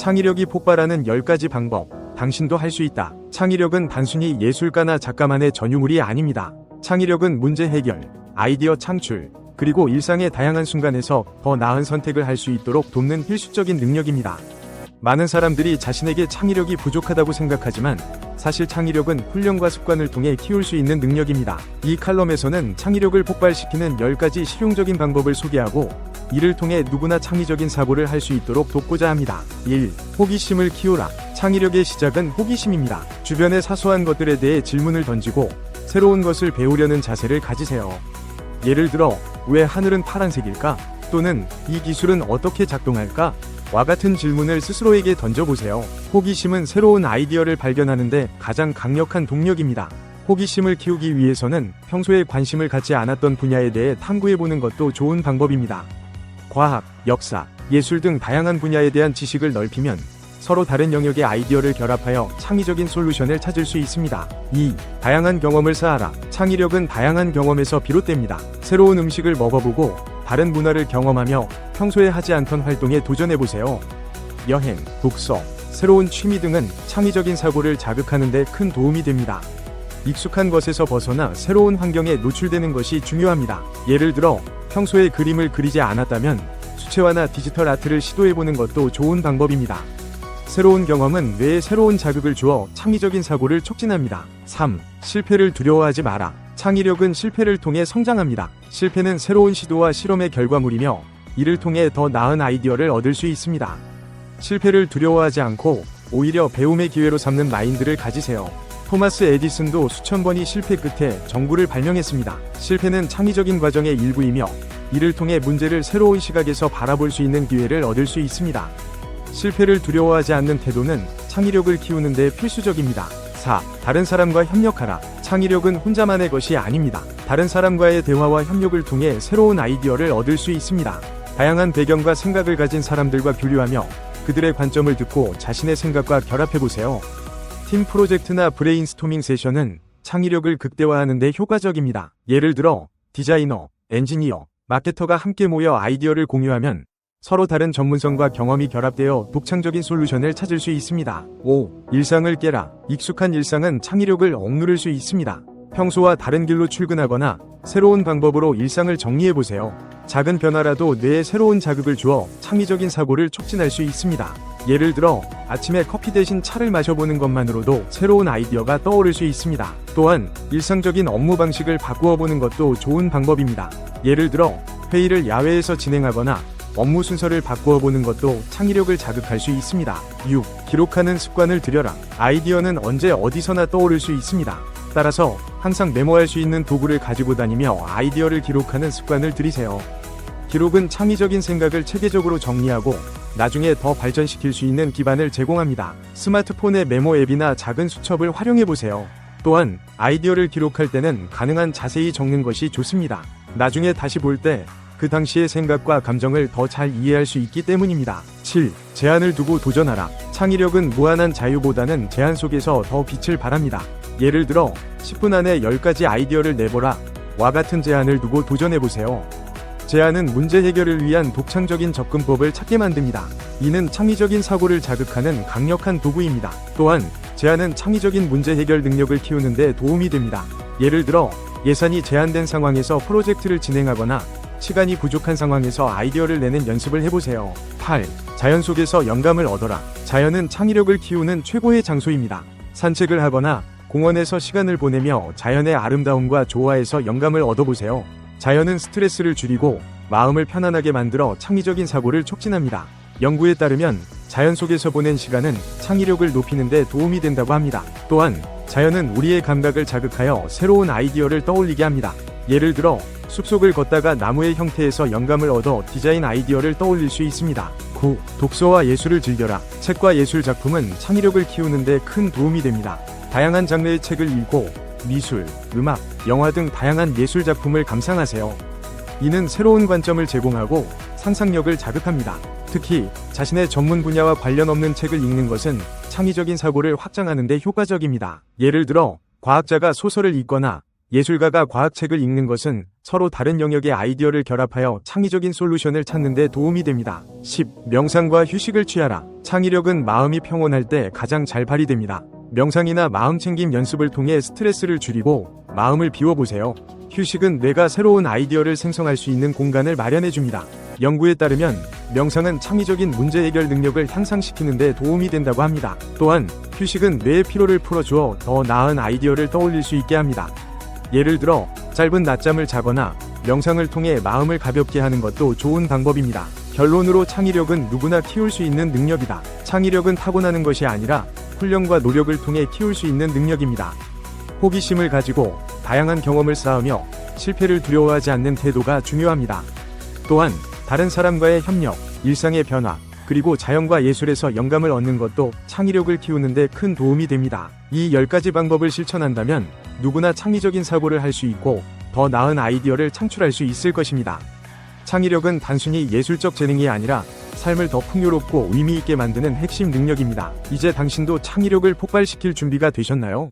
창의력이 폭발하는 10가지 방법. 당신도 할 수 있다. 창의력은 단순히 예술가나 작가만의 전유물이 아닙니다. 창의력은 문제 해결, 아이디어 창출, 그리고 일상의 다양한 순간에서 더 나은 선택을 할 수 있도록 돕는 필수적인 능력입니다. 많은 사람들이 자신에게 창의력이 부족하다고 생각하지만 사실 창의력은 훈련과 습관을 통해 키울 수 있는 능력입니다. 이 칼럼에서는 창의력을 폭발시키는 10가지 실용적인 방법을 소개하고 이를 통해 누구나 창의적인 사고를 할 수 있도록 돕고자 합니다. 1. 호기심을 키우라. 창의력의 시작은 호기심입니다. 주변의 사소한 것들에 대해 질문을 던지고 새로운 것을 배우려는 자세를 가지세요. 예를 들어, 왜 하늘은 파란색일까? 또는 이 기술은 어떻게 작동할까? 와 같은 질문을 스스로에게 던져보세요. 호기심은 새로운 아이디어를 발견하는데 가장 강력한 동력입니다. 호기심을 키우기 위해서는 평소에 관심을 갖지 않았던 분야에 대해 탐구해보는 것도 좋은 방법입니다. 과학, 역사, 예술 등 다양한 분야에 대한 지식을 넓히면 서로 다른 영역의 아이디어를 결합하여 창의적인 솔루션을 찾을 수 있습니다. 2. 다양한 경험을 쌓아라. 창의력은 다양한 경험에서 비롯됩니다. 새로운 음식을 먹어보고 다른 문화를 경험하며 평소에 하지 않던 활동에 도전해보세요. 여행, 독서, 새로운 취미 등은 창의적인 사고를 자극하는 데 큰 도움이 됩니다. 익숙한 것에서 벗어나 새로운 환경에 노출되는 것이 중요합니다. 예를 들어 평소에 그림을 그리지 않았다면 수채화나 디지털 아트를 시도해보는 것도 좋은 방법입니다. 새로운 경험은 뇌에 새로운 자극을 주어 창의적인 사고를 촉진합니다. 3. 실패를 두려워하지 마라. 창의력은 실패를 통해 성장합니다. 실패는 새로운 시도와 실험의 결과물이며 이를 통해 더 나은 아이디어를 얻을 수 있습니다. 실패를 두려워하지 않고 오히려 배움의 기회로 삼는 마인드를 가지세요. 토마스 에디슨도 수천 번의 실패 끝에 전구를 발명했습니다. 실패는 창의적인 과정의 일부이며 이를 통해 문제를 새로운 시각에서 바라볼 수 있는 기회를 얻을 수 있습니다. 실패를 두려워하지 않는 태도는 창의력을 키우는 데 필수적입니다. 4. 다른 사람과 협력하라. 창의력은 혼자만의 것이 아닙니다. 다른 사람과의 대화와 협력을 통해 새로운 아이디어를 얻을 수 있습니다. 다양한 배경과 생각을 가진 사람들과 교류하며 그들의 관점을 듣고 자신의 생각과 결합해보세요. 팀 프로젝트나 브레인스토밍 세션은 창의력을 극대화하는 데 효과적입니다. 예를 들어 디자이너, 엔지니어, 마케터가 함께 모여 아이디어를 공유하면 서로 다른 전문성과 경험이 결합되어 독창적인 솔루션을 찾을 수 있습니다. 5. 일상을 깨라. 익숙한 일상은 창의력을 억누를 수 있습니다. 평소와 다른 길로 출근하거나 새로운 방법으로 일상을 정리해보세요. 작은 변화라도 뇌에 새로운 자극을 주어 창의적인 사고를 촉진할 수 있습니다. 예를 들어 아침에 커피 대신 차를 마셔보는 것만으로도 새로운 아이디어가 떠오를 수 있습니다. 또한 일상적인 업무 방식을 바꾸어보는 것도 좋은 방법입니다. 예를 들어 회의를 야외에서 진행하거나 업무 순서를 바꾸어보는 것도 창의력을 자극할 수 있습니다. 6. 기록하는 습관을 들여라. 아이디어는 언제 어디서나 떠오를 수 있습니다. 따라서 항상 메모할 수 있는 도구를 가지고 다니며 아이디어를 기록하는 습관을 들이세요. 기록은 창의적인 생각을 체계적으로 정리하고 나중에 더 발전시킬 수 있는 기반을 제공합니다. 스마트폰의 메모 앱이나 작은 수첩을 활용해보세요. 또한 아이디어를 기록할 때는 가능한 자세히 적는 것이 좋습니다. 나중에 다시 볼 때 그 당시의 생각과 감정을 더 잘 이해할 수 있기 때문입니다. 7. 제한을 두고 도전하라. 창의력은 무한한 자유보다는 제한 속에서 더 빛을 발합니다. 예를 들어 10분 안에 10가지 아이디어를 내보라. 와 같은 제한을 두고 도전해보세요. 제한은 문제 해결을 위한 독창적인 접근법을 찾게 만듭니다. 이는 창의적인 사고를 자극하는 강력한 도구입니다. 또한 제한은 창의적인 문제 해결 능력을 키우는 데 도움이 됩니다. 예를 들어 예산이 제한된 상황에서 프로젝트를 진행하거나 시간이 부족한 상황에서 아이디어를 내는 연습을 해보세요. 8. 자연 속에서 영감을 얻어라. 자연은 창의력을 키우는 최고의 장소입니다. 산책을 하거나 공원에서 시간을 보내며 자연의 아름다움과 조화에서 영감을 얻어보세요. 자연은 스트레스를 줄이고 마음을 편안하게 만들어 창의적인 사고를 촉진합니다. 연구에 따르면 자연 속에서 보낸 시간은 창의력을 높이는 데 도움이 된다고 합니다. 또한 자연은 우리의 감각을 자극하여 새로운 아이디어를 떠올리게 합니다. 예를 들어 숲속을 걷다가 나무의 형태에서 영감을 얻어 디자인 아이디어를 떠올릴 수 있습니다. 9. 독서와 예술을 즐겨라. 책과 예술 작품은 창의력을 키우는 데 큰 도움이 됩니다. 다양한 장르의 책을 읽고 미술, 음악, 영화 등 다양한 예술 작품을 감상하세요. 이는 새로운 관점을 제공하고 상상력을 자극합니다. 특히 자신의 전문 분야와 관련 없는 책을 읽는 것은 창의적인 사고를 확장하는 데 효과적입니다. 예를 들어 과학자가 소설을 읽거나 예술가가 과학책을 읽는 것은 서로 다른 영역의 아이디어를 결합하여 창의적인 솔루션을 찾는 데 도움이 됩니다. 10. 명상과 휴식을 취하라. 창의력은 마음이 평온할 때 가장 잘 발휘됩니다. 명상이나 마음챙김 연습을 통해 스트레스를 줄이고 마음을 비워보세요. 휴식은 뇌가 새로운 아이디어를 생성할 수 있는 공간을 마련해줍니다. 연구에 따르면 명상은 창의적인 문제 해결 능력을 향상시키는 데 도움이 된다고 합니다. 또한 휴식은 뇌의 피로를 풀어주어 더 나은 아이디어를 떠올릴 수 있게 합니다. 예를 들어 짧은 낮잠을 자거나 명상을 통해 마음을 가볍게 하는 것도 좋은 방법입니다. 결론으로 창의력은 누구나 키울 수 있는 능력이다. 창의력은 타고나는 것이 아니라 훈련과 노력을 통해 키울 수 있는 능력입니다. 호기심을 가지고 다양한 경험을 쌓으며 실패를 두려워하지 않는 태도가 중요합니다. 또한 다른 사람과의 협력, 일상의 변화, 그리고 자연과 예술에서 영감을 얻는 것도 창의력을 키우는 데 큰 도움이 됩니다. 이 10가지 방법을 실천한다면 누구나 창의적인 사고를 할 수 있고 더 나은 아이디어를 창출할 수 있을 것입니다. 창의력은 단순히 예술적 재능이 아니라 삶을 더 풍요롭고 의미 있게 만드는 핵심 능력입니다. 이제 당신도 창의력을 폭발시킬 준비가 되셨나요?